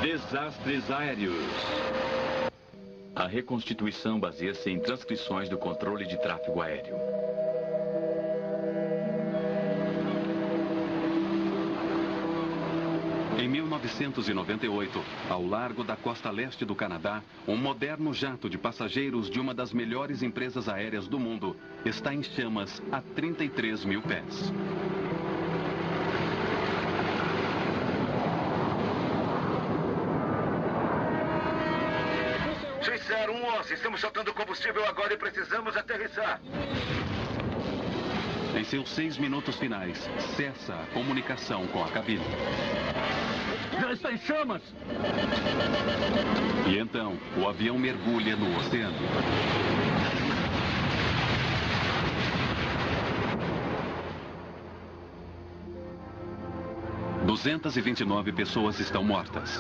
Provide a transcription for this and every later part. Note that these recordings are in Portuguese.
Desastres aéreos. A reconstituição baseia-se em transcrições do controle de tráfego aéreo. Em 1998, ao largo da costa leste do Canadá, um moderno jato de passageiros de uma das melhores empresas aéreas do mundo está em chamas a 33 mil pés. Swissair 111, estamos soltando combustível agora e precisamos aterrissar. Em seus 6 minutos finais, cessa a comunicação com a cabine. Já está em chamas! E então, o avião mergulha no oceano. ...229 pessoas estão mortas.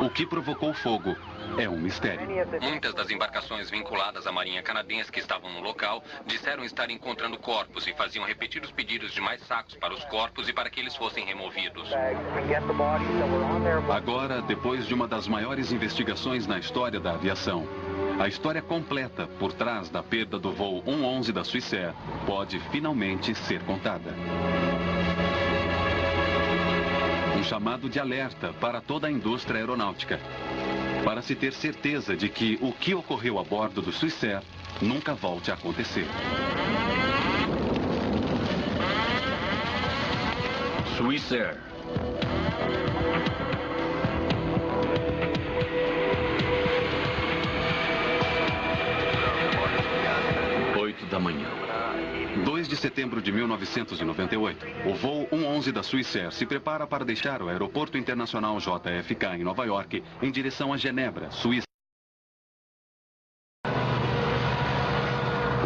O que provocou o fogo é um mistério. Muitas das embarcações vinculadas à Marinha Canadense que estavam no local disseram estar encontrando corpos e faziam repetidos pedidos de mais sacos para os corpos e para que eles fossem removidos. Agora, depois de uma das maiores investigações na história da aviação, a história completa por trás da perda do voo 111 da Swissair pode finalmente ser contada. Um chamado de alerta para toda a indústria aeronáutica, para se ter certeza de que o que ocorreu a bordo do Swissair nunca volte a acontecer. Swissair. Da manhã. 2 de setembro de 1998, o voo 111 da Swissair se prepara para deixar o Aeroporto Internacional JFK em Nova York em direção a Genebra, Suíça.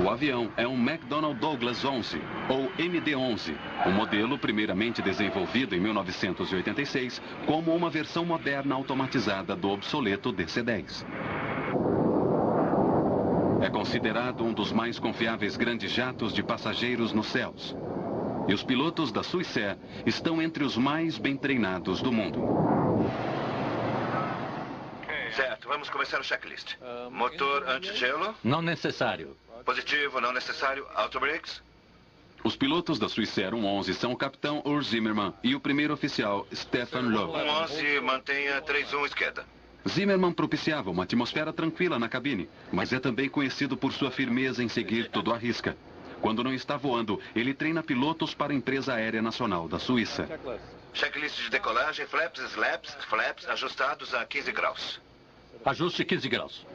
O avião é um McDonnell Douglas 11, ou MD-11, um modelo primeiramente desenvolvido em 1986 como uma versão moderna automatizada do obsoleto DC-10. É considerado um dos mais confiáveis grandes jatos de passageiros nos céus. E os pilotos da Swissair estão entre os mais bem treinados do mundo. Certo, vamos começar o checklist. Motor anti-gelo? Não necessário. Positivo, não necessário. Auto brakes? Os pilotos da Swissair 111 são o capitão Urs Zimmermann e o primeiro oficial Stefan Loeb. 111, mantenha 31 esquerda. Zimmermann propiciava uma atmosfera tranquila na cabine, mas é também conhecido por sua firmeza em seguir tudo à risca. Quando não está voando, ele treina pilotos para a Empresa Aérea Nacional da Suíça. Checklist de decolagem, flaps, slaps, flaps ajustados a 15 graus. Ajuste 15 graus.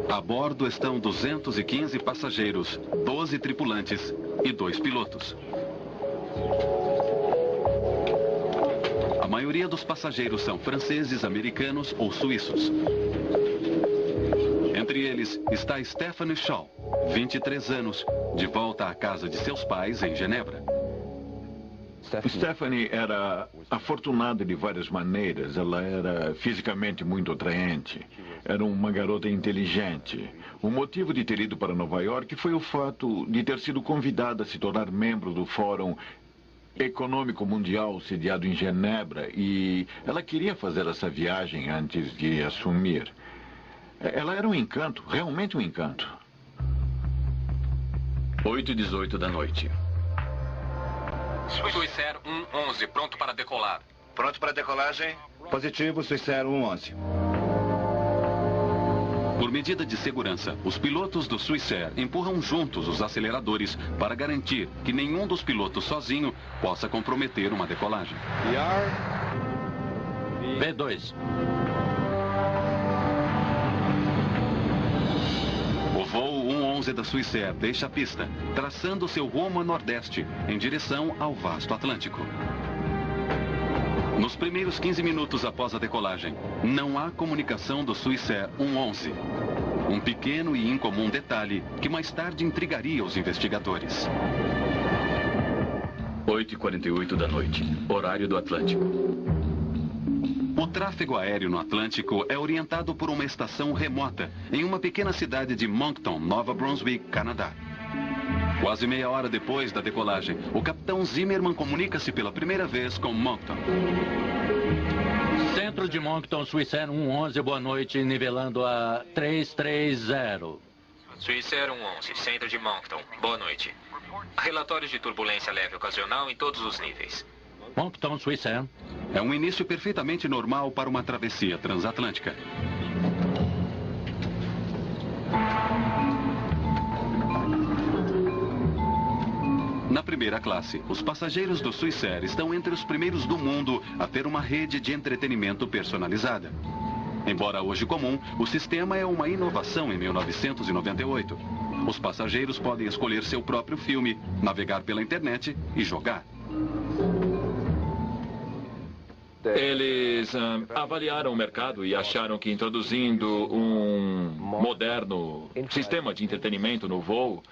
A bordo estão 215 passageiros, 12 tripulantes e 2 pilotos. A maioria dos passageiros são franceses, americanos ou suíços. Entre eles está Stephanie Shaw, 23 anos, de volta à casa de seus pais em Genebra. Stephanie era afortunada de várias maneiras. Ela era fisicamente muito atraente. Era uma garota inteligente. O motivo de ter ido para Nova York foi o fato de ter sido convidada a se tornar membro do Fórum Econômico Mundial sediado em Genebra, e ela queria fazer essa viagem antes de assumir. Ela era um encanto, realmente um encanto. 8h18 da noite. Swissair 111, pronto para decolar. Pronto para decolagem? Positivo, Swissair 111. Por medida de segurança, os pilotos do Swissair empurram juntos os aceleradores para garantir que nenhum dos pilotos sozinho possa comprometer uma decolagem. B2. O voo 111 da Swissair deixa a pista, traçando seu rumo a nordeste, em direção ao vasto Atlântico. Nos primeiros 15 minutos após a decolagem, não há comunicação do Swissair 111. Um pequeno e incomum detalhe que mais tarde intrigaria os investigadores. 8h48 da noite, horário do Atlântico. O tráfego aéreo no Atlântico é orientado por uma estação remota, em uma pequena cidade de Moncton, Nova Brunswick, Canadá. Quase meia hora depois da decolagem, o capitão Zimmerman comunica-se pela primeira vez com Moncton. Centro de Moncton, Swissair 111, boa noite, nivelando a 330. Swissair 111, centro de Moncton, boa noite. Relatórios de turbulência leve ocasional em todos os níveis. Moncton, Swissair. É um início perfeitamente normal para uma travessia transatlântica. Na primeira classe, os passageiros do Swissair estão entre os primeiros do mundo a ter uma rede de entretenimento personalizada. Embora hoje comum, o sistema é uma inovação em 1998. Os passageiros podem escolher seu próprio filme, navegar pela internet e jogar. Eles avaliaram o mercado e acharam que introduzindo um moderno sistema de entretenimento no voo,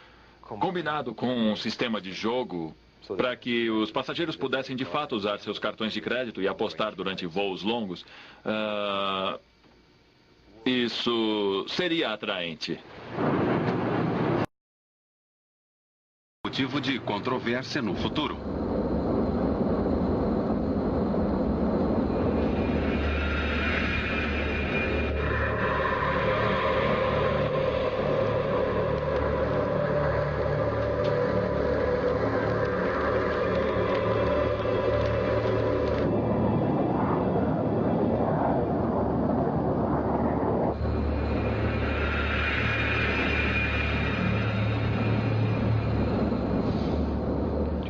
combinado com um sistema de jogo, para que os passageiros pudessem de fato usar seus cartões de crédito e apostar durante voos longos, isso seria atraente. Motivo de controvérsia no futuro.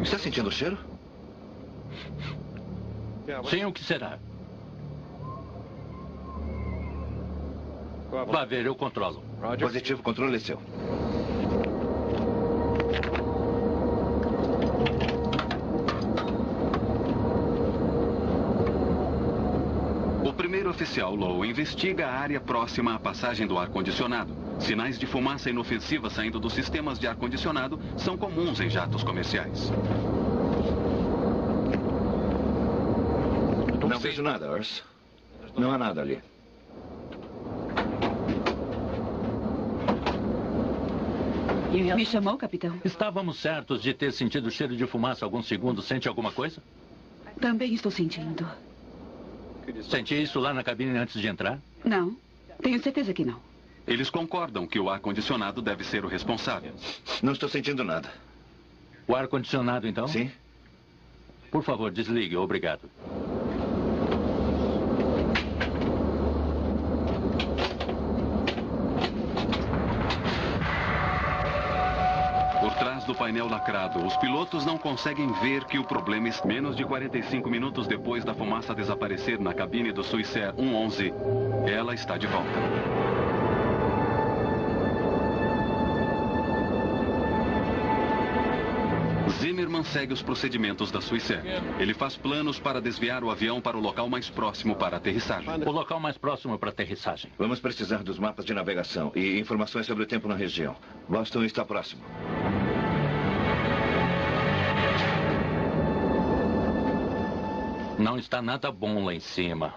Está sentindo o cheiro? Sim, o que será? Vá ver, eu controlo. Positivo, controle é seu. O primeiro oficial Lowe investiga a área próxima à passagem do ar-condicionado. Sinais de fumaça inofensiva saindo dos sistemas de ar-condicionado são comuns em jatos comerciais. Não vejo nada, Urs. Não há nada ali. Me chamou, capitão? Estávamos certos de ter sentido cheiro de fumaça alguns segundos. Sente alguma coisa? Também estou sentindo. Senti isso lá na cabine antes de entrar? Não. Tenho certeza que não. Eles concordam que o ar-condicionado deve ser o responsável. Não estou sentindo nada. O ar-condicionado, então? Sim? Por favor, desligue. Obrigado. Por trás do painel lacrado, os pilotos não conseguem ver que o problema é menos de 45 minutos depois da fumaça desaparecer na cabine do Swissair 111. Ela está de volta. Zimmerman segue os procedimentos da Swissair. Ele faz planos para desviar o avião para o local mais próximo para aterrissagem. O local mais próximo para aterrissagem. Vamos precisar dos mapas de navegação e informações sobre o tempo na região. Boston está próximo. Não está nada bom lá em cima.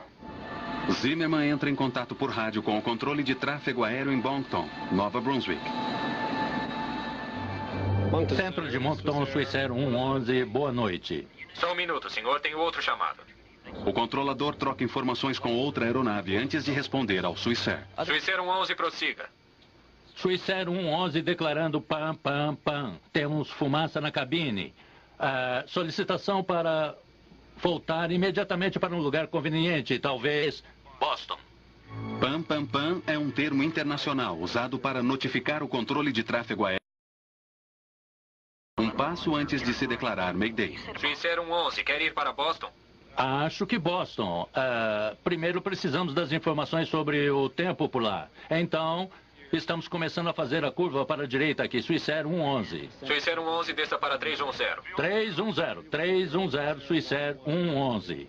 Zimmerman entra em contato por rádio com o controle de tráfego aéreo em Moncton, Nova Brunswick. Centro de Moncton, Swissair 111, boa noite. Só um minuto, senhor, tenho outro chamado. O controlador troca informações com outra aeronave antes de responder ao Swissair. Swissair 111, prossiga. Swissair 111 declarando pam, pam, pam. Temos fumaça na cabine. Solicitação para voltar imediatamente para um lugar conveniente, talvez Boston. Pam, pam, pam é um termo internacional usado para notificar o controle de tráfego aéreo um passo antes de se declarar Mayday. Swissair 111, quer ir para Boston? Acho que Boston. Primeiro precisamos das informações sobre o tempo por lá. Então, estamos começando a fazer a curva para a direita aqui. Swissair 111. Swissair 111, desça para 310. 310, Swissair 111.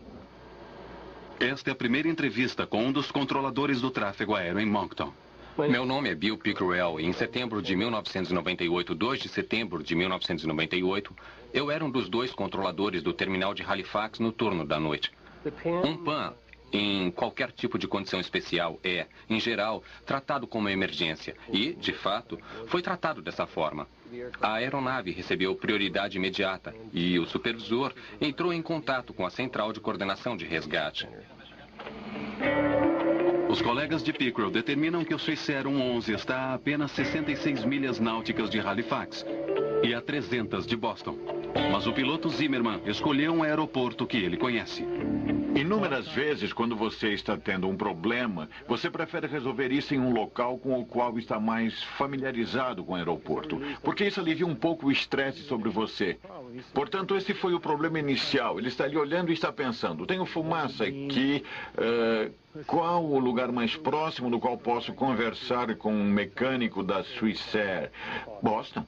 Esta é a primeira entrevista com um dos controladores do tráfego aéreo em Moncton. Meu nome é Bill Pickrell e em setembro de 1998, 2 de setembro de 1998, eu era um dos dois controladores do terminal de Halifax no turno da noite. Um PAN em qualquer tipo de condição especial é, em geral, tratado como emergência. E, de fato, foi tratado dessa forma. A aeronave recebeu prioridade imediata e o supervisor entrou em contato com a central de coordenação de resgate. Os colegas de Pickrell determinam que o Swissair 111 está a apenas 66 milhas náuticas de Halifax e a 300 de Boston. Mas o piloto Zimmerman escolheu um aeroporto que ele conhece. Inúmeras vezes, quando você está tendo um problema, você prefere resolver isso em um local com o qual está mais familiarizado com o aeroporto, porque isso alivia um pouco o estresse sobre você. Portanto, esse foi o problema inicial. Ele está ali olhando e está pensando, tenho fumaça aqui, qual o lugar mais próximo no qual posso conversar com um mecânico da Swissair? Boston.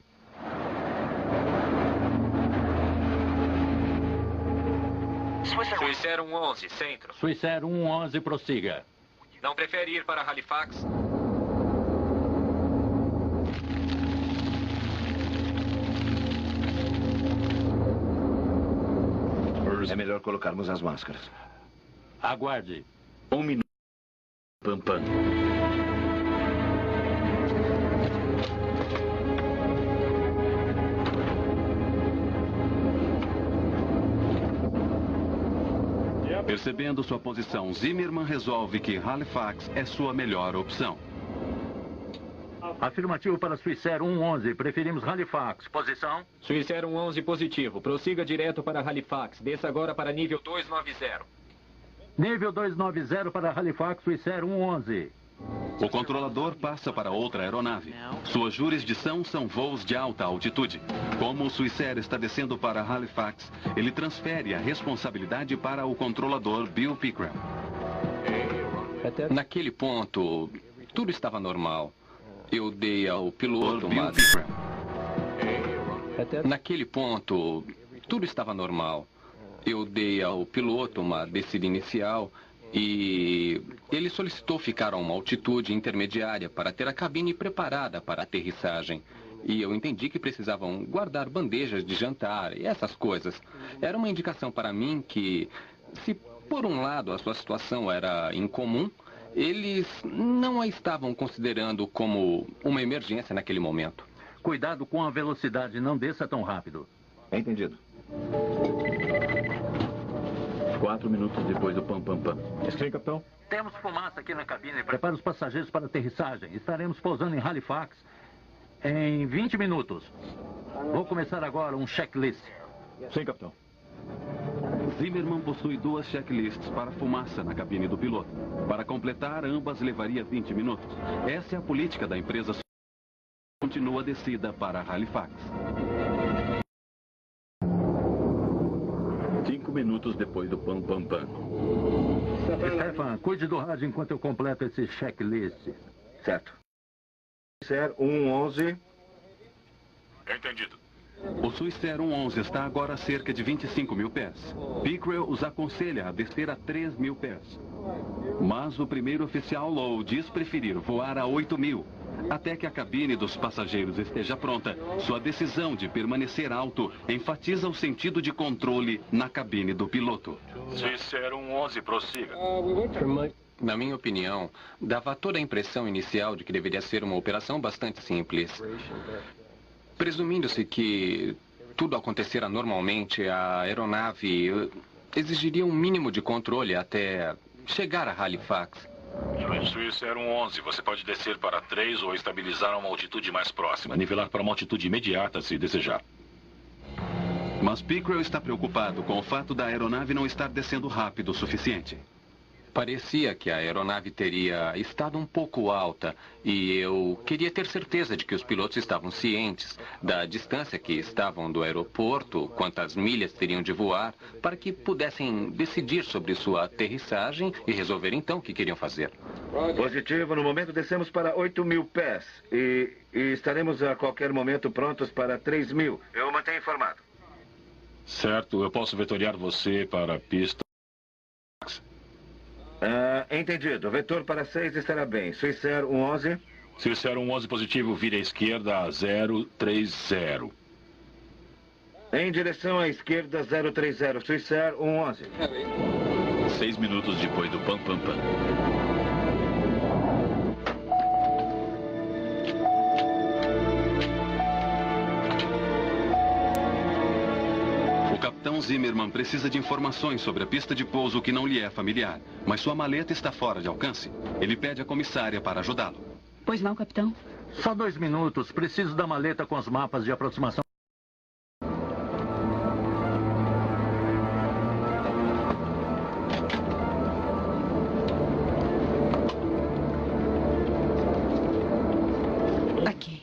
Swissair 111, centro. Swissair 111, prossiga. Não prefere ir para Halifax? É melhor colocarmos as máscaras. Aguarde. 1 minuto. Pam, pam. Percebendo sua posição, Zimmerman resolve que Halifax é sua melhor opção. Afirmativo para Swissair 111. Preferimos Halifax. Posição? Swissair 111 positivo. Prossiga direto para Halifax. Desça agora para nível 290. Nível 290 para Halifax, Swissair 111. O controlador passa para outra aeronave. Sua jurisdição são voos de alta altitude. Como o Swissair está descendo para Halifax, ele transfere a responsabilidade para o controlador Bill Pickrell. Naquele ponto, tudo estava normal. Eu dei ao piloto Bill uma... Pickrell. Naquele ponto, tudo estava normal. Eu dei ao piloto uma descida inicial e ele solicitou ficar a uma altitude intermediária para ter a cabine preparada para a aterrissagem. E eu entendi que precisavam guardar bandejas de jantar e essas coisas. Era uma indicação para mim que, se por um lado a sua situação era incomum, eles não a estavam considerando como uma emergência naquele momento. Cuidado com a velocidade, não desça tão rápido. Entendido. 4 minutos depois do pam, pam, pam. Sim, capitão. Temos fumaça aqui na cabine. Prepare os passageiros para a aterrissagem. Estaremos pousando em Halifax em 20 minutos. Vou começar agora um checklist. Sim, capitão. Zimmerman possui 2 checklists para fumaça na cabine do piloto. Para completar, ambas levaria 20 minutos. Essa é a política da empresa. Continua a descida para Halifax. 5 minutos depois do pam, pam, pam. Stefan, cuide do rádio enquanto eu completo esse checklist. Certo. Swissair 111. Entendido. O Swissair 111 está agora a cerca de 25 mil pés. Pickrell os aconselha a descer a 3 mil pés. Mas o primeiro oficial Lowe diz preferir voar a 8 mil. Até que a cabine dos passageiros esteja pronta, sua decisão de permanecer alto enfatiza o sentido de controle na cabine do piloto. Swissair 111, prossiga. Na minha opinião, dava toda a impressão inicial de que deveria ser uma operação bastante simples. Presumindo-se que tudo acontecera normalmente, a aeronave exigiria um mínimo de controle até chegar a Halifax. Swissair 111, você pode descer para 3 ou estabilizar a uma altitude mais próxima. Nivelar para uma altitude imediata, se desejar. Mas Pickrell está preocupado com o fato da aeronave não estar descendo rápido o suficiente. Parecia que a aeronave teria estado um pouco alta e eu queria ter certeza de que os pilotos estavam cientes da distância que estavam do aeroporto, quantas milhas teriam de voar, para que pudessem decidir sobre sua aterrissagem e resolver então o que queriam fazer. Positivo. No momento descemos para 8 mil pés e estaremos a qualquer momento prontos para 3 mil. Eu mantenho informado. Certo, eu posso vetoriar você para a pista. Entendido. Vetor para 6 estará bem. Swissair 111. Swissair 111 positivo, vire à esquerda a 030. Em direção à esquerda 030. Swissair 111. 6 minutos depois do pam pam pam. O capitão Zimmerman precisa de informações sobre a pista de pouso que não lhe é familiar, mas sua maleta está fora de alcance. Ele pede a comissária para ajudá-lo. Pois não, capitão? Só 2 minutos. Preciso da maleta com os mapas de aproximação. Aqui.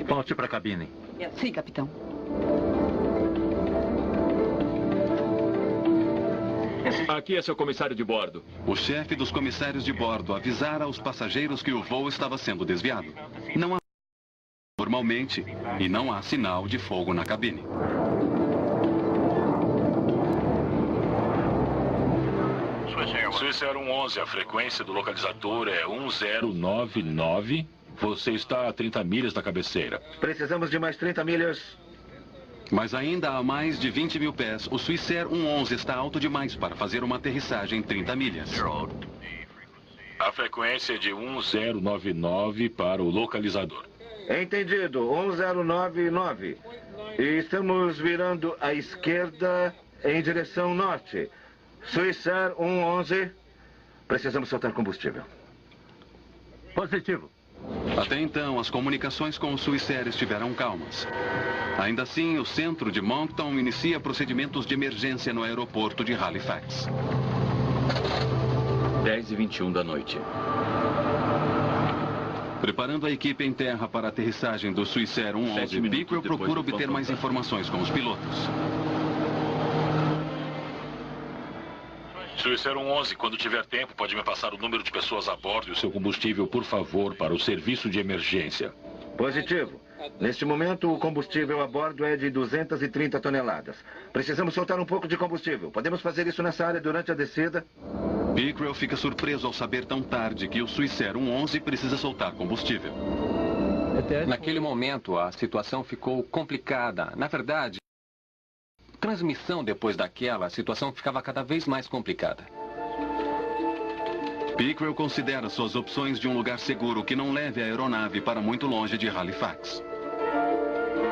Volte para a cabine. Sim, capitão. Aqui é seu comissário de bordo. O chefe dos comissários de bordo avisara aos passageiros que o voo estava sendo desviado. Não há normalmente e não há sinal de fogo na cabine. Swiss Air 111, a frequência do localizador é 1099. Você está a 30 milhas da cabeceira. Precisamos de mais 30 milhas. Mas ainda a mais de 20 mil pés, o Swiss Air 111 está alto demais para fazer uma aterrissagem em 30 milhas. A frequência é de 1099 para o localizador. Entendido, 1099. E estamos virando à esquerda em direção norte. Swiss Air 111. Precisamos soltar combustível. Positivo. Até então, as comunicações com o Swiss Air estiveram calmas. Ainda assim, o centro de Moncton inicia procedimentos de emergência no aeroporto de Halifax. 10h21 da noite. Preparando a equipe em terra para a aterrissagem do Swiss Air 111, Pickrell procura obter mais informações com os pilotos. Swiss Air 111, quando tiver tempo, pode me passar o número de pessoas a bordo e o seu combustível, por favor, para o serviço de emergência. Positivo. Neste momento, o combustível a bordo é de 230 toneladas. Precisamos soltar um pouco de combustível. Podemos fazer isso nessa área durante a descida? Pickrell fica surpreso ao saber tão tarde que o Swiss Air 111 precisa soltar combustível. Naquele momento, a situação ficou complicada. Na verdade, transmissão depois daquela, a situação ficava cada vez mais complicada. Pickrell considera suas opções de um lugar seguro que não leve a aeronave para muito longe de Halifax.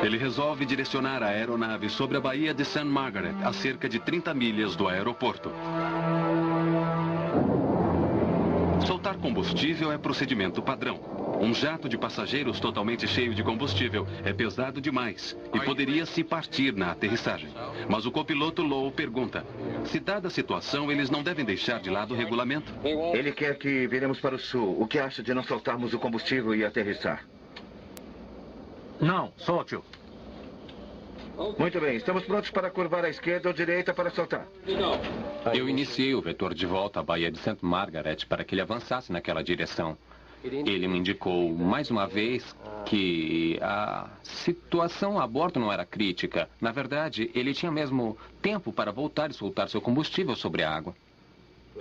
Ele resolve direcionar a aeronave sobre a Baía de St. Margaret, a cerca de 30 milhas do aeroporto. Soltar combustível é procedimento padrão. Um jato de passageiros totalmente cheio de combustível é pesado demais e poderia se partir na aterrissagem. Mas o copiloto Lowe pergunta, se dada a situação, eles não devem deixar de lado o regulamento? Ele quer que viremos para o sul. O que acha de não soltarmos o combustível e aterrissar? Não, solte-o. Muito bem, estamos prontos para curvar à esquerda ou direita para soltar. Eu iniciei o vetor de volta à Baía de St. Margaret para que ele avançasse naquela direção. Ele me indicou mais uma vez que a situação a bordo não era crítica. Na verdade, ele tinha mesmo tempo para voltar e soltar seu combustível sobre a água.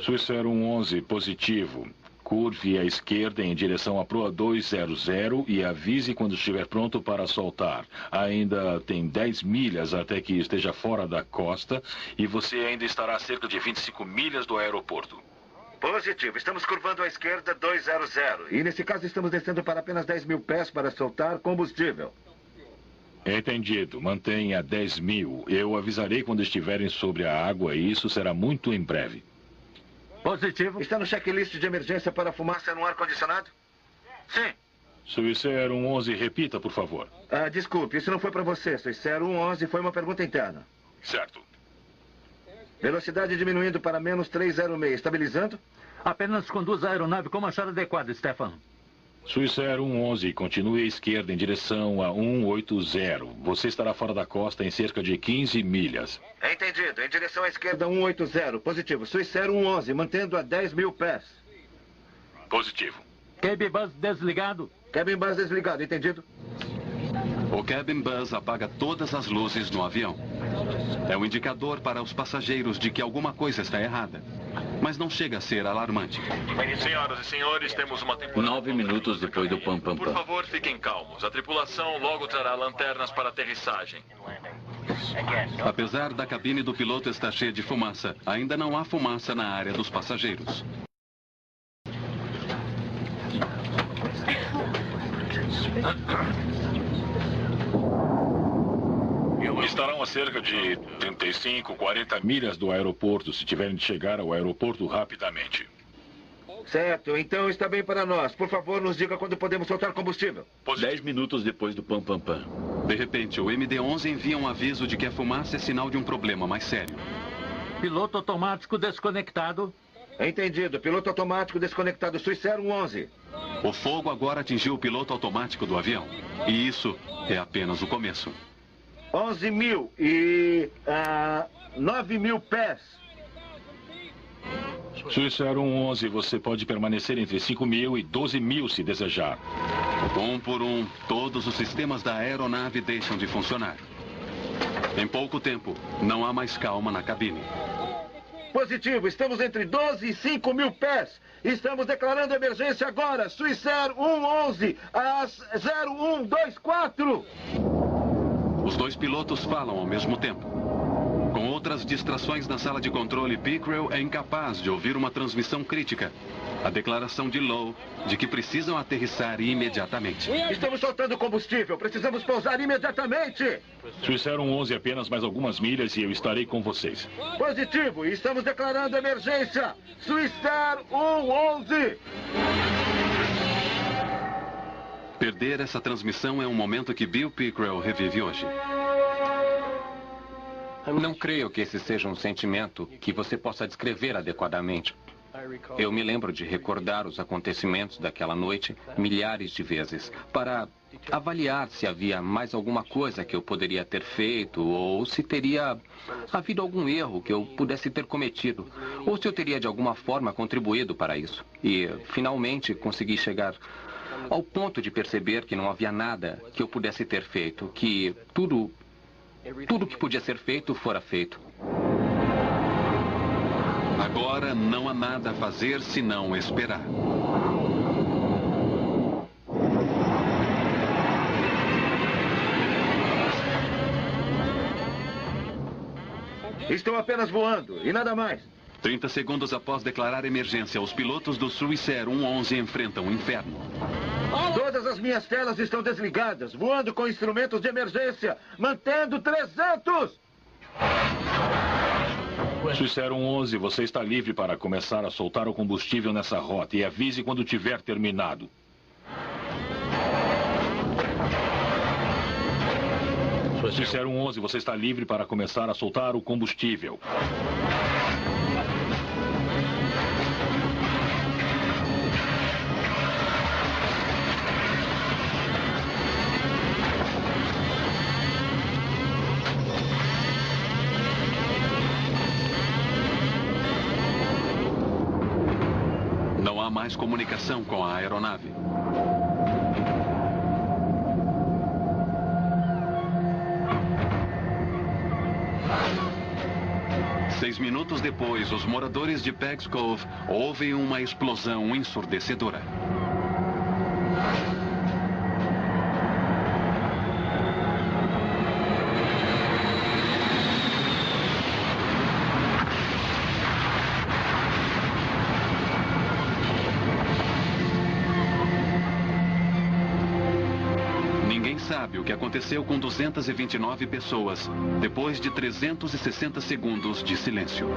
Swiss Air 111, positivo. Curve à esquerda em direção à proa 200 e avise quando estiver pronto para soltar. Ainda tem 10 milhas até que esteja fora da costa e você ainda estará a cerca de 25 milhas do aeroporto. Positivo. Estamos curvando à esquerda 200. E nesse caso estamos descendo para apenas 10 mil pés para soltar combustível. Entendido. Mantenha 10 mil. Eu avisarei quando estiverem sobre a água e isso será muito em breve. Positivo. Está no checklist de emergência para fumaça no ar-condicionado? Sim. Swiss Air 111, repita, por favor. Desculpe, isso não foi para você. Swiss Air 111 foi uma pergunta interna. Certo. Velocidade diminuindo para menos 306. Estabilizando? Apenas conduz a aeronave como achar adequado, Stefan. Swiss Air 111, continue à esquerda em direção a 180. Você estará fora da costa em cerca de 15 milhas. Entendido. Em direção à esquerda 180. Positivo. Swiss Air 111, mantendo a 10 mil pés. Positivo. Cabin buzz desligado. Cabin buzz desligado, entendido? O cabin buzz apaga todas as luzes no avião. É um indicador para os passageiros de que alguma coisa está errada. Mas não chega a ser alarmante. Senhoras e senhores, temos uma temporada... 9 minutos depois do pam pam Por pam. favor, fiquem calmos. A tripulação logo trará lanternas para aterrissagem. Apesar da cabine do piloto estar cheia de fumaça, ainda não há fumaça na área dos passageiros. Estarão a cerca de 35, 40 milhas do aeroporto, se tiverem de chegar ao aeroporto rapidamente. Certo, então está bem para nós. Por favor, nos diga quando podemos soltar combustível. 10 minutos depois do pam, pam, pam. De repente, o MD-11 envia um aviso de que a fumaça é sinal de um problema mais sério. Piloto automático desconectado. Entendido. Piloto automático desconectado. Swissair 111. O fogo agora atingiu o piloto automático do avião. E isso é apenas o começo. 11.000 e 9.000 pés. Swissair 111, você pode permanecer entre 5.000 e 12.000 se desejar. Um por um, todos os sistemas da aeronave deixam de funcionar. Em pouco tempo, não há mais calma na cabine. Positivo, estamos entre 12 e 5.000 pés. Estamos declarando emergência agora. Swissair 111, às 0124. Os dois pilotos falam ao mesmo tempo. Com outras distrações na sala de controle, Pickrell é incapaz de ouvir uma transmissão crítica. A declaração de Lowe de que precisam aterrissar imediatamente. Estamos soltando combustível. Precisamos pousar imediatamente. Swissair 111, apenas mais algumas milhas e eu estarei com vocês. Positivo. Estamos declarando emergência. Swissair 111. Perder essa transmissão é um momento que Bill Pickrell revive hoje. Não creio que esse seja um sentimento que você possa descrever adequadamente. Eu me lembro de recordar os acontecimentos daquela noite milhares de vezes, para avaliar se havia mais alguma coisa que eu poderia ter feito, ou se teria havido algum erro que eu pudesse ter cometido, ou se eu teria de alguma forma contribuído para isso. E, finalmente, consegui chegar ao ponto de perceber que não havia nada que eu pudesse ter feito, que tudo que podia ser feito fora feito. Agora não há nada a fazer senão esperar. Estou apenas voando e nada mais. 30 segundos após declarar emergência, os pilotos do Swissair 111 enfrentam o inferno. Todas as minhas telas estão desligadas, voando com instrumentos de emergência, mantendo 300! Swissair 111, você está livre para começar a soltar o combustível nessa rota e avise quando tiver terminado. Swissair 111, você está livre para começar a soltar o combustível. Não há mais comunicação com a aeronave. Seis minutos depois, os moradores de Peggs Cove ouvem uma explosão ensurdecedora. Sabe o que aconteceu com 229 pessoas depois de 360 segundos de silêncio.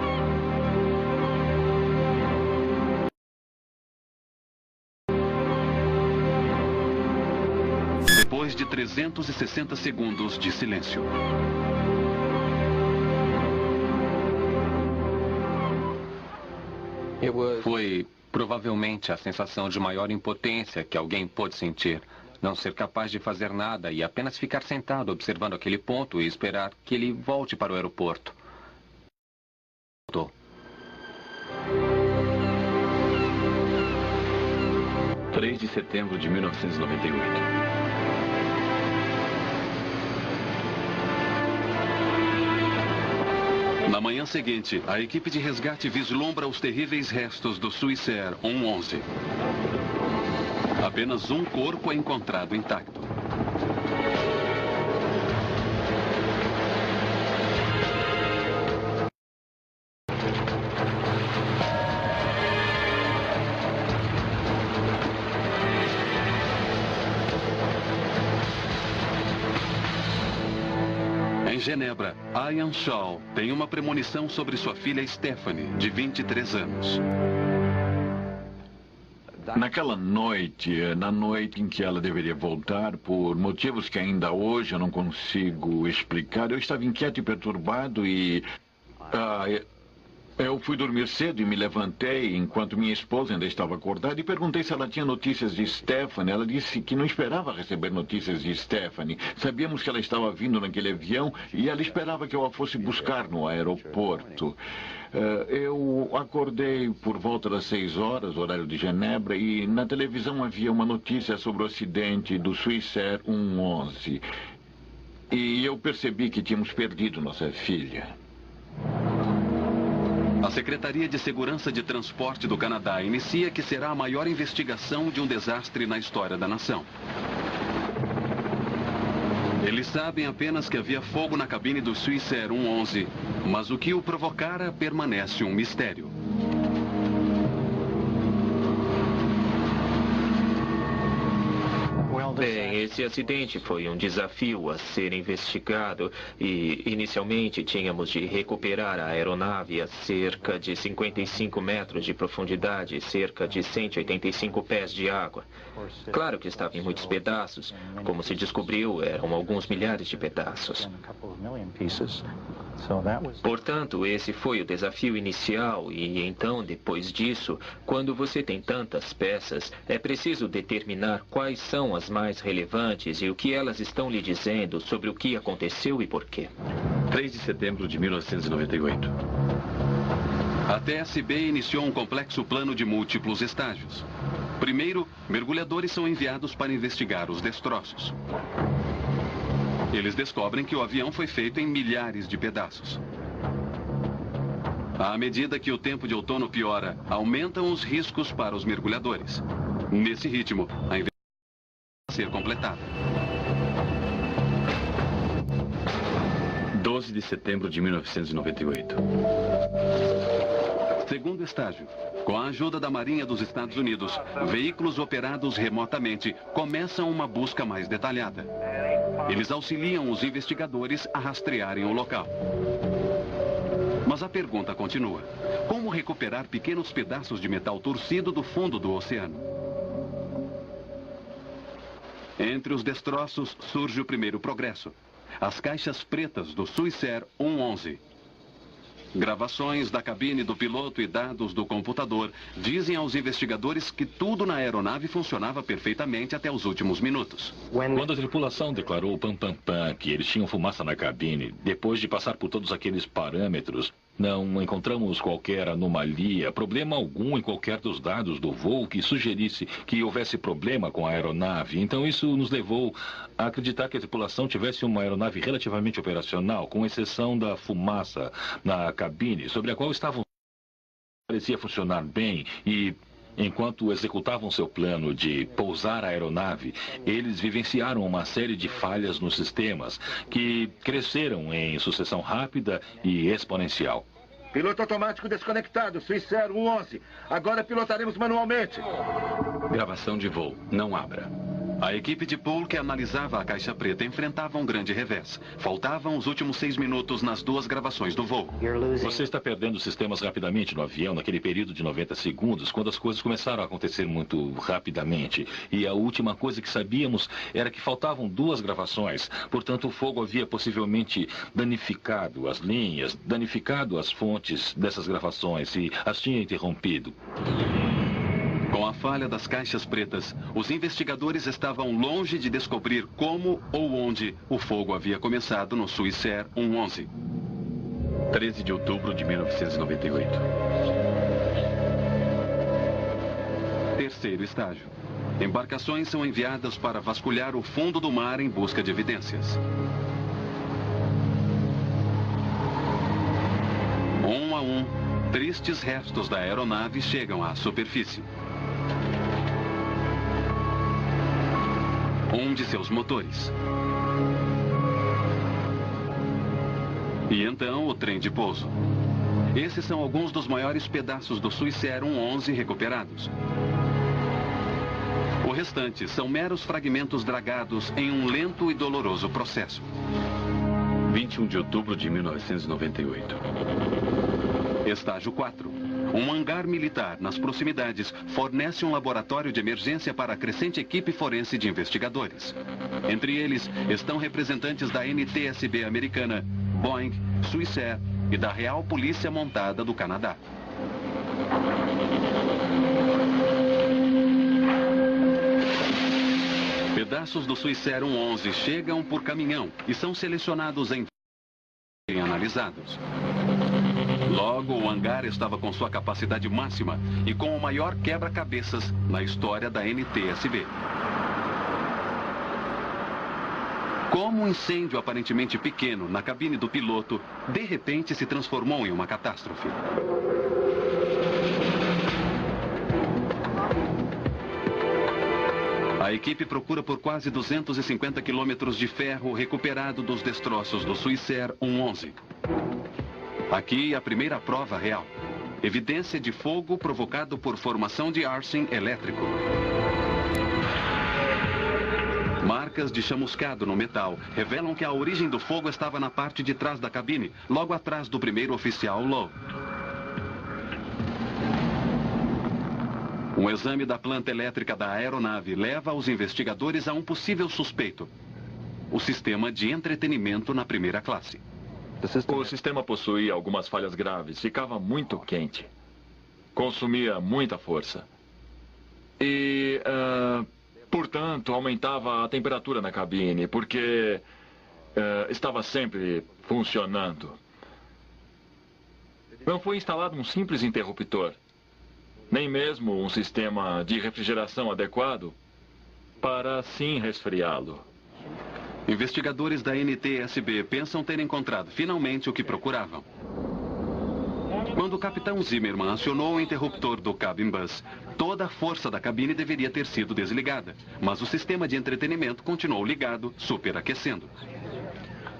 Depois de 360 segundos de silêncio. Foi provavelmente a sensação de maior impotência que alguém pôde sentir. Não ser capaz de fazer nada e apenas ficar sentado observando aquele ponto e esperar que ele volte para o aeroporto. 3 de setembro de 1998. Na manhã seguinte, a equipe de resgate vislumbra os terríveis restos do Swissair 111. Apenas um corpo é encontrado intacto. Em Genebra, Ian Shaw tem uma premonição sobre sua filha Stephanie, de 23 anos. Naquela noite, na noite em que ela deveria voltar, por motivos que ainda hoje eu não consigo explicar, eu estava inquieto e perturbado e... eu fui dormir cedo e me levantei enquanto minha esposa ainda estava acordada e perguntei se ela tinha notícias de Stephanie. Ela disse que não esperava receber notícias de Stephanie. Sabíamos que ela estava vindo naquele avião e ela esperava que eu a fosse buscar no aeroporto. Eu acordei por volta das 6 horas, horário de Genebra, e na televisão havia uma notícia sobre o acidente do Swissair 111. E eu percebi que tínhamos perdido nossa filha. A Secretaria de Segurança de Transporte do Canadá inicia que será a maior investigação de um desastre na história da nação. Eles sabem apenas que havia fogo na cabine do Swissair 111, mas o que o provocara permanece um mistério. Bem, esse acidente foi um desafio a ser investigado e, inicialmente, tínhamos de recuperar a aeronave a cerca de 55 metros de profundidade e cerca de 185 pés de água. Claro que estava em muitos pedaços. Como se descobriu, eram alguns milhares de pedaços. Portanto, esse foi o desafio inicial e, então, depois disso, quando você tem tantas peças, é preciso determinar quais são as mais relevantes e o que elas estão lhe dizendo sobre o que aconteceu e por quê. 3 de setembro de 1998. A TSB iniciou um complexo plano de múltiplos estágios. Primeiro, mergulhadores são enviados para investigar os destroços. Eles descobrem que o avião foi feito em milhares de pedaços. À medida que o tempo de outono piora, aumentam os riscos para os mergulhadores. Nesse ritmo, a investigação vai ser completada. 12 de setembro de 1998. Segundo estágio. Com a ajuda da Marinha dos Estados Unidos, veículos operados remotamente começam uma busca mais detalhada. Eles auxiliam os investigadores a rastrearem o local. Mas a pergunta continua. Como recuperar pequenos pedaços de metal torcido do fundo do oceano? Entre os destroços surge o primeiro progresso. As caixas pretas do Swissair 111. Gravações da cabine do piloto e dados do computador dizem aos investigadores que tudo na aeronave funcionava perfeitamente até os últimos minutos. Quando a tripulação declarou pam pam pam que eles tinham fumaça na cabine, depois de passar por todos aqueles parâmetros, não encontramos qualquer anomalia, problema algum em qualquer dos dados do voo que sugerisse que houvesse problema com a aeronave. Então isso nos levou a acreditar que a tripulação tivesse uma aeronave relativamente operacional, com exceção da fumaça na cabine, sobre a qual estavam... parecia funcionar bem e... enquanto executavam seu plano de pousar a aeronave, eles vivenciaram uma série de falhas nos sistemas que cresceram em sucessão rápida e exponencial. Piloto automático desconectado, Swissair 111. Agora pilotaremos manualmente. Gravação de voo. Não abra. A equipe de pool que analisava a caixa preta enfrentava um grande revés. Faltavam os últimos 6 minutos nas 2 gravações do voo. Você está perdendo sistemas rapidamente no avião, naquele período de 90 segundos, quando as coisas começaram a acontecer muito rapidamente. E a última coisa que sabíamos era que faltavam 2 gravações. Portanto, o fogo havia possivelmente danificado as linhas, danificado as fontes dessas gravações e as tinha interrompido. Com a falha das caixas pretas, os investigadores estavam longe de descobrir como ou onde o fogo havia começado no Swissair 111. 13 de outubro de 1998. Terceiro estágio. Embarcações são enviadas para vasculhar o fundo do mar em busca de evidências. Um a um, tristes restos da aeronave chegam à superfície. Um de seus motores. E então o trem de pouso. Esses são alguns dos maiores pedaços do Swissair 111 recuperados. O restante são meros fragmentos dragados em um lento e doloroso processo. 21 de outubro de 1998. Estágio 4. Um hangar militar nas proximidades fornece um laboratório de emergência para a crescente equipe forense de investigadores. Entre eles estão representantes da NTSB americana, Boeing, Swissair e da Real Polícia Montada do Canadá. Pedaços do Swissair 111 chegam por caminhão e são selecionados e analisados. Logo, o hangar estava com sua capacidade máxima e com o maior quebra-cabeças na história da NTSB. Como um incêndio aparentemente pequeno na cabine do piloto, de repente se transformou em uma catástrofe. A equipe procura por quase 250 quilômetros de ferro recuperado dos destroços do Swissair 111. Aqui a primeira prova real. Evidência de fogo provocado por formação de arsen elétrico. Marcas de chamuscado no metal revelam que a origem do fogo estava na parte de trás da cabine, logo atrás do primeiro oficial Lowe. Um exame da planta elétrica da aeronave leva os investigadores a um possível suspeito: o sistema de entretenimento na primeira classe. O sistema possuía algumas falhas graves, ficava muito quente, consumia muita força e, portanto, aumentava a temperatura na cabine, porque estava sempre funcionando. Não foi instalado um simples interruptor, nem mesmo um sistema de refrigeração adequado para assim resfriá-lo. Investigadores da NTSB pensam ter encontrado finalmente o que procuravam. Quando o capitão Zimmerman acionou o interruptor do cabin bus, toda a força da cabine deveria ter sido desligada, mas o sistema de entretenimento continuou ligado, superaquecendo.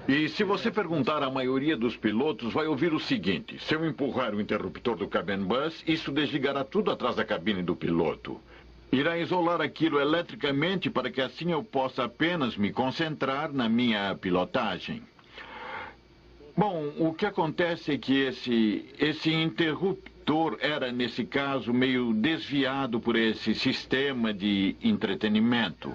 E se você perguntar à maioria dos pilotos, vai ouvir o seguinte: se eu empurrar o interruptor do cabin bus, isso desligará tudo atrás da cabine do piloto. Irá isolar aquilo eletricamente para que assim eu possa apenas me concentrar na minha pilotagem. Bom, o que acontece é que esse interruptor era, nesse caso, meio desviado por esse sistema de entretenimento.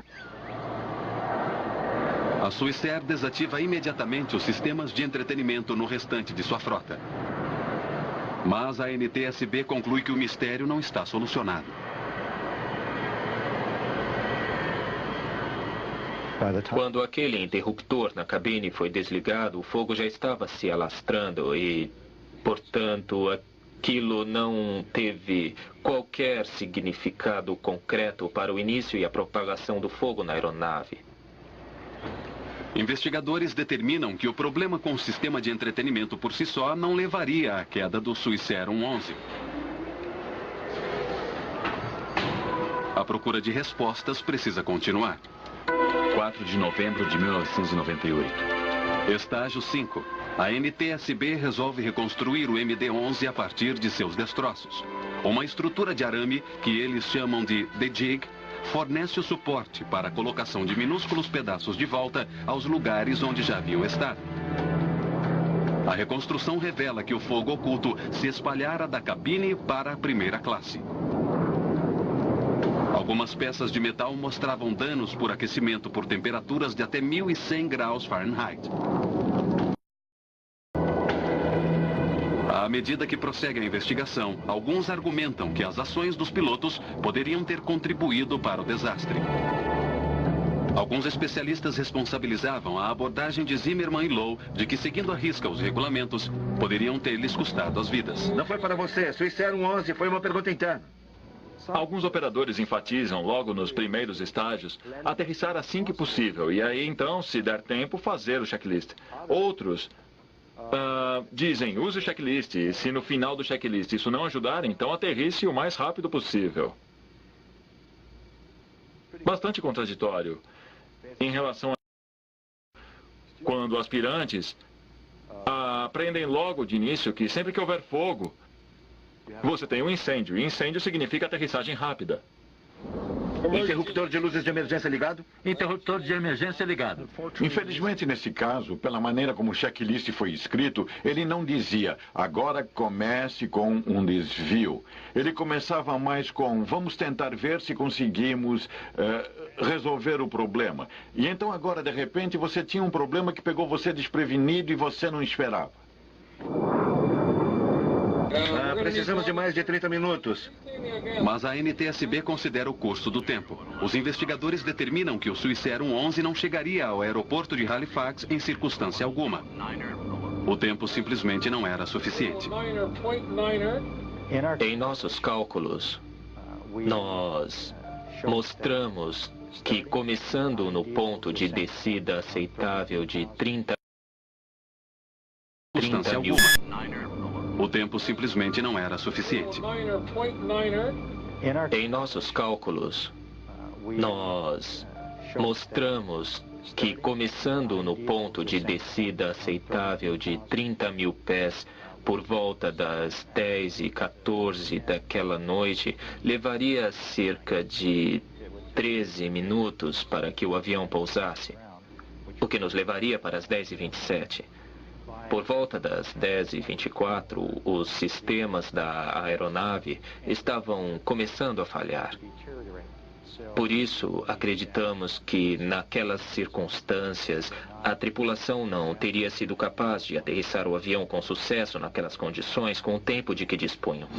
A Swissair desativa imediatamente os sistemas de entretenimento no restante de sua frota. Mas a NTSB conclui que o mistério não está solucionado. Quando aquele interruptor na cabine foi desligado, o fogo já estava se alastrando e, portanto, aquilo não teve qualquer significado concreto para o início e a propagação do fogo na aeronave. Investigadores determinam que o problema com o sistema de entretenimento por si só não levaria à queda do Swissair 111. A procura de respostas precisa continuar. 4 de novembro de 1998. Estágio 5. A NTSB resolve reconstruir o MD-11 a partir de seus destroços. Uma estrutura de arame, que eles chamam de The Jig, fornece o suporte para a colocação de minúsculos pedaços de volta aos lugares onde já haviam estado. A reconstrução revela que o fogo oculto se espalhara da cabine para a primeira classe. Algumas peças de metal mostravam danos por aquecimento por temperaturas de até 1.100 graus Fahrenheit. À medida que prossegue a investigação, alguns argumentam que as ações dos pilotos poderiam ter contribuído para o desastre. Alguns especialistas responsabilizavam a abordagem de Zimmerman e Lowe de que, seguindo à risca os regulamentos, poderiam ter lhes custado as vidas. Não foi para você. Swissair 111 foi uma pergunta interna. Alguns operadores enfatizam, logo nos primeiros estágios, aterrissar assim que possível. E aí, então, se der tempo, fazer o checklist. Outros dizem, use o checklist. E se no final do checklist isso não ajudar, então aterrisse o mais rápido possível. Bastante contraditório em relação a quando aspirantes aprendem logo de início que sempre que houver fogo, você tem um incêndio, e incêndio significa aterrissagem rápida. Interruptor de luzes de emergência ligado? Interruptor de emergência ligado. Infelizmente, nesse caso, pela maneira como o checklist foi escrito, ele não dizia, agora comece com um desvio. Ele começava mais com, vamos tentar ver se conseguimos resolver o problema. E então agora, de repente, você tinha um problema que pegou você desprevenido e você não esperava. Precisamos de mais de 30 minutos. Mas a NTSB considera o curso do tempo. Os investigadores determinam que o Swissair 111 não chegaria ao aeroporto de Halifax em circunstância alguma. O tempo simplesmente não era suficiente. Em nossos cálculos, nós mostramos que, começando no ponto de descida aceitável de 30 mil... O tempo simplesmente não era suficiente. Em nossos cálculos, nós mostramos que, começando no ponto de descida aceitável de 30 mil pés, por volta das 10h14 daquela noite, levaria cerca de 13 minutos para que o avião pousasse, o que nos levaria para as 10h27. Por volta das 10h24, os sistemas da aeronave estavam começando a falhar. Por isso, acreditamos que, naquelas circunstâncias, a tripulação não teria sido capaz de aterrissar o avião com sucesso naquelas condições com o tempo de que dispunham.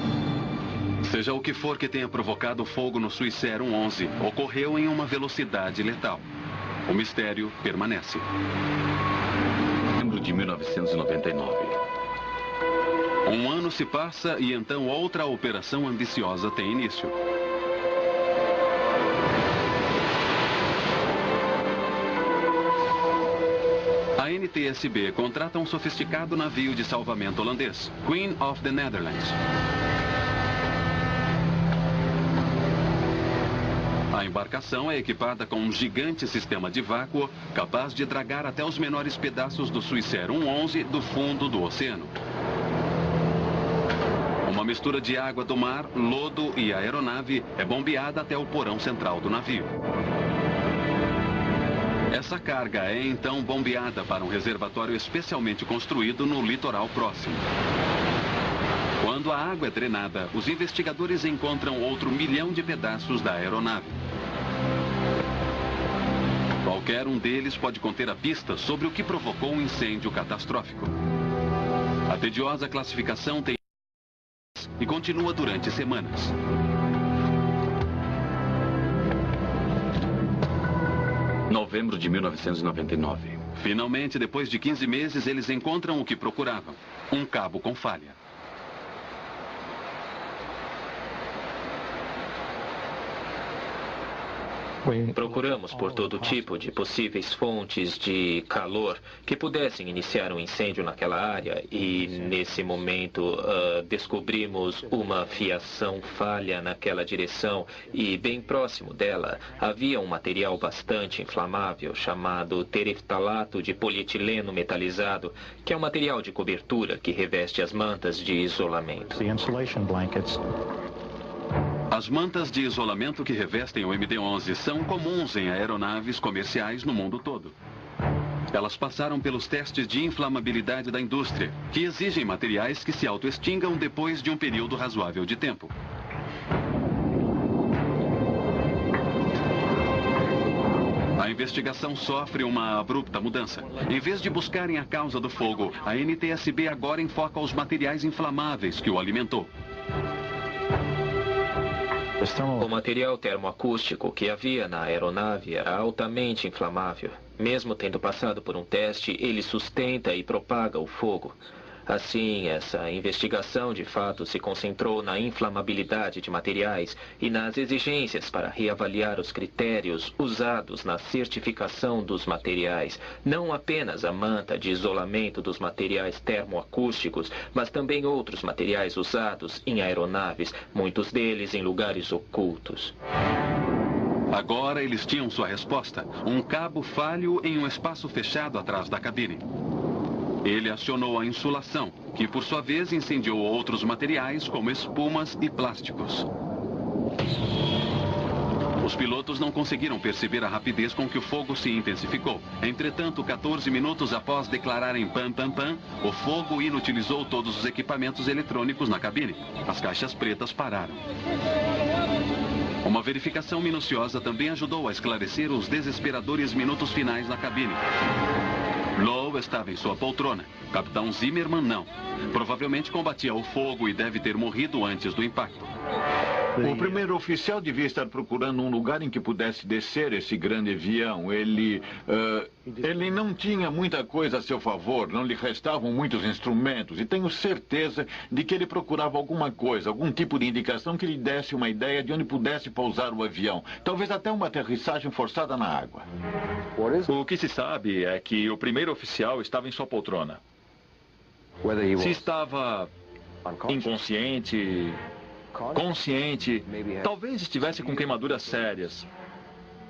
Seja o que for que tenha provocado o fogo no Swissair 111, ocorreu em uma velocidade letal. O mistério permanece. De 1999. Um ano se passa e então outra operação ambiciosa tem início. A NTSB contrata um sofisticado navio de salvamento holandês, Queen of the Netherlands. A embarcação é equipada com um gigante sistema de vácuo capaz de dragar até os menores pedaços do Swissair 111 do fundo do oceano. Uma mistura de água do mar, lodo e aeronave é bombeada até o porão central do navio. Essa carga é então bombeada para um reservatório especialmente construído no litoral próximo. Quando a água é drenada, os investigadores encontram outro 1 milhão de pedaços da aeronave. Qualquer um deles pode conter a pista sobre o que provocou um incêndio catastrófico. A tediosa classificação tem e continua durante semanas. Novembro de 1999. Finalmente, depois de 15 meses, eles encontram o que procuravam: um cabo com falha. Procuramos por todo tipo de possíveis fontes de calor que pudessem iniciar um incêndio naquela área e, nesse momento, descobrimos uma fiação falha naquela direção e, bem próximo dela, havia um material bastante inflamável chamado tereftalato de polietileno metalizado, que é um material de cobertura que reveste as mantas de isolamento. As mantas de isolamento que revestem o MD-11 são comuns em aeronaves comerciais no mundo todo. Elas passaram pelos testes de inflamabilidade da indústria, que exigem materiais que se autoextingam depois de um período razoável de tempo. A investigação sofre uma abrupta mudança. Em vez de buscarem a causa do fogo, a NTSB agora enfoca os materiais inflamáveis que o alimentou. O material termoacústico que havia na aeronave era altamente inflamável. Mesmo tendo passado por um teste, ele sustenta e propaga o fogo. Assim, essa investigação de fato se concentrou na inflamabilidade de materiais e nas exigências para reavaliar os critérios usados na certificação dos materiais. Não apenas a manta de isolamento dos materiais termoacústicos, mas também outros materiais usados em aeronaves, muitos deles em lugares ocultos. Agora eles tinham sua resposta: um cabo falho em um espaço fechado atrás da cabine. Ele acionou a insulação, que por sua vez incendiou outros materiais como espumas e plásticos. Os pilotos não conseguiram perceber a rapidez com que o fogo se intensificou. Entretanto, 14 minutos após declararem pam, pam, pam, o fogo inutilizou todos os equipamentos eletrônicos na cabine. As caixas pretas pararam. Uma verificação minuciosa também ajudou a esclarecer os desesperadores minutos finais na cabine. Lowe estava em sua poltrona. Capitão Zimmerman não. Provavelmente combatia o fogo e deve ter morrido antes do impacto. O primeiro oficial devia estar procurando um lugar em que pudesse descer esse grande avião. Ele não tinha muita coisa a seu favor, não lhe restavam muitos instrumentos. E tenho certeza de que ele procurava alguma coisa, algum tipo de indicação que lhe desse uma ideia de onde pudesse pousar o avião. Talvez até uma aterrissagem forçada na água. O que se sabe é que o primeiro oficial estava em sua poltrona. Se estava inconsciente, consciente, talvez estivesse com queimaduras sérias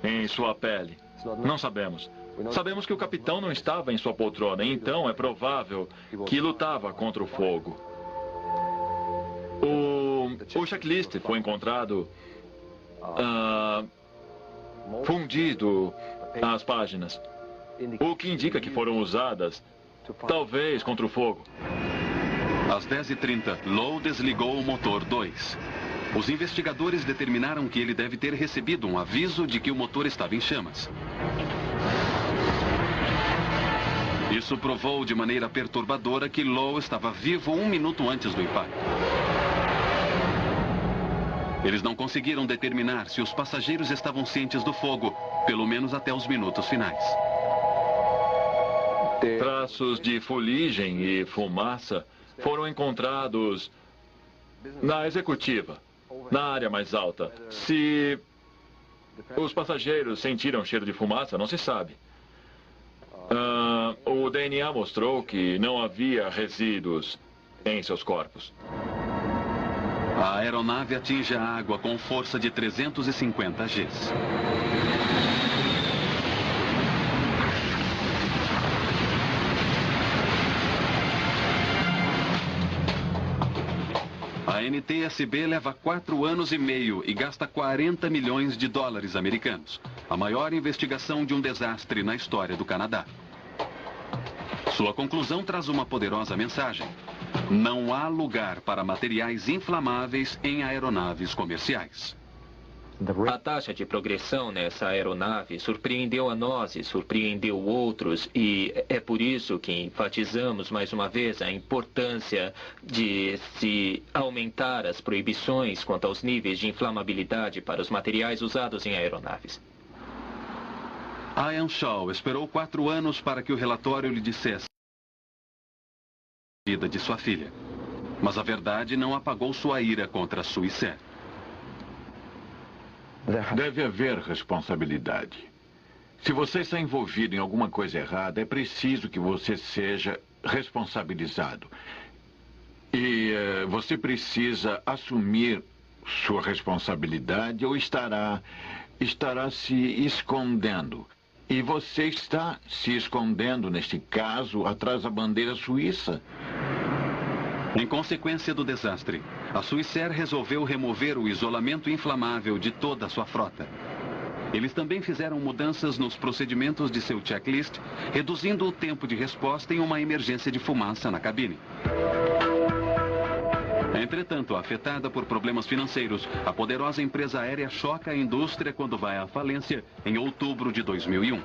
em sua pele. Não sabemos. Sabemos que o capitão não estava em sua poltrona, então é provável que lutava contra o fogo. O checklist foi encontrado fundido às páginas, o que indica que foram usadas, talvez, contra o fogo. Às 10h30, Lowe desligou o motor 2. Os investigadores determinaram que ele deve ter recebido um aviso de que o motor estava em chamas. Isso provou de maneira perturbadora que Lowe estava vivo 1 minuto antes do impacto. Eles não conseguiram determinar se os passageiros estavam cientes do fogo, pelo menos até os minutos finais. Traços de fuligem e fumaça foram encontrados na executiva, na área mais alta. Se os passageiros sentiram cheiro de fumaça, não se sabe. O DNA mostrou que não havia resíduos em seus corpos. A aeronave atinge a água com força de 350 Gs. A NTSB leva 4 anos e meio e gasta 40 milhões de dólares americanos. A maior investigação de um desastre na história do Canadá. Sua conclusão traz uma poderosa mensagem. Não há lugar para materiais inflamáveis em aeronaves comerciais. A taxa de progressão nessa aeronave surpreendeu a nós e surpreendeu outros, e é por isso que enfatizamos mais uma vez a importância de se aumentar as proibições quanto aos níveis de inflamabilidade para os materiais usados em aeronaves. Ian Shaw esperou 4 anos para que o relatório lhe dissesse a vida de sua filha. Mas a verdade não apagou sua ira contra Swissair. Deve haver responsabilidade. Se você está envolvido em alguma coisa errada, é preciso que você seja responsabilizado. E você precisa assumir sua responsabilidade ou estará se escondendo. E você está se escondendo, neste caso, atrás da bandeira suíça. Em consequência do desastre, a Swissair resolveu remover o isolamento inflamável de toda a sua frota. Eles também fizeram mudanças nos procedimentos de seu checklist, reduzindo o tempo de resposta em uma emergência de fumaça na cabine. Entretanto, afetada por problemas financeiros, a poderosa empresa aérea choca a indústria quando vai à falência em outubro de 2001.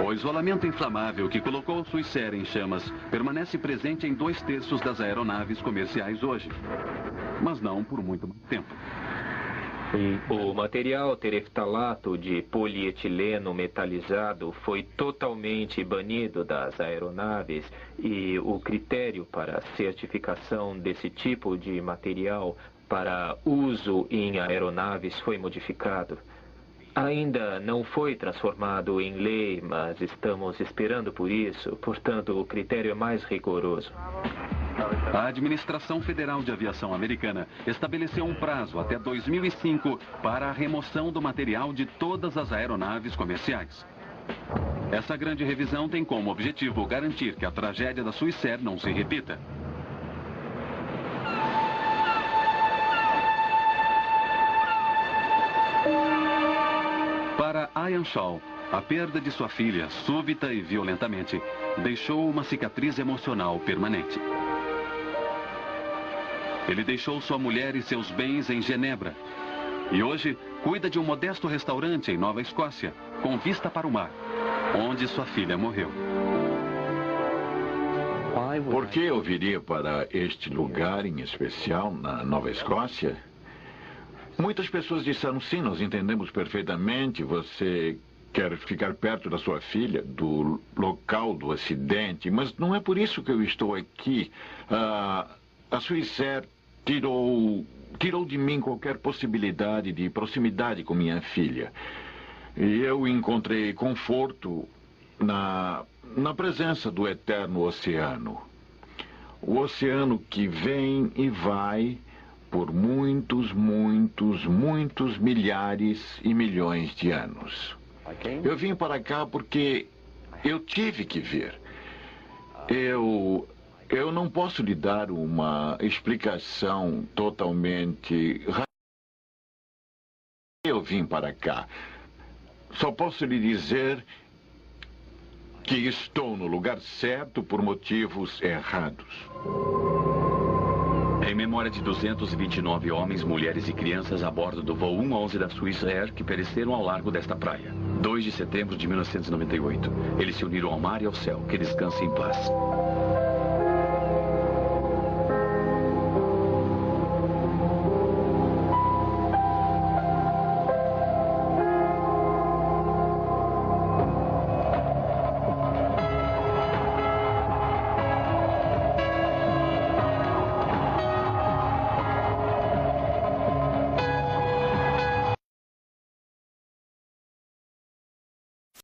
O isolamento inflamável que colocou o Swissair em chamas permanece presente em 2/3 das aeronaves comerciais hoje, mas não por muito mais tempo. O material tereftalato de polietileno metalizado foi totalmente banido das aeronaves e o critério para a certificação desse tipo de material para uso em aeronaves foi modificado. Ainda não foi transformado em lei, mas estamos esperando por isso, portanto o critério é mais rigoroso. A Administração Federal de Aviação Americana estabeleceu um prazo até 2005 para a remoção do material de todas as aeronaves comerciais. Essa grande revisão tem como objetivo garantir que a tragédia da Swissair não se repita. Para Ian Shaw, a perda de sua filha, súbita e violentamente, deixou uma cicatriz emocional permanente. Ele deixou sua mulher e seus bens em Genebra. E hoje cuida de um modesto restaurante em Nova Escócia, com vista para o mar, onde sua filha morreu. Por que eu viria para este lugar em especial, na Nova Escócia? Muitas pessoas disseram, sim, nós entendemos perfeitamente, você quer ficar perto da sua filha, do local do acidente, mas não é por isso que eu estou aqui. A Swissair tirou de mim qualquer possibilidade de proximidade com minha filha. E eu encontrei conforto na presença do eterno oceano. O oceano que vem e vai por muitos, muitos, muitos milhares e milhões de anos. Eu vim para cá porque eu tive que vir. Eu não posso lhe dar uma explicação totalmente... Eu vim para cá. Só posso lhe dizer que estou no lugar certo por motivos errados. Em memória de 229 homens, mulheres e crianças a bordo do voo 111 da Swissair que pereceram ao largo desta praia. 2 de setembro de 1998. Eles se uniram ao mar e ao céu. Que descansem em paz.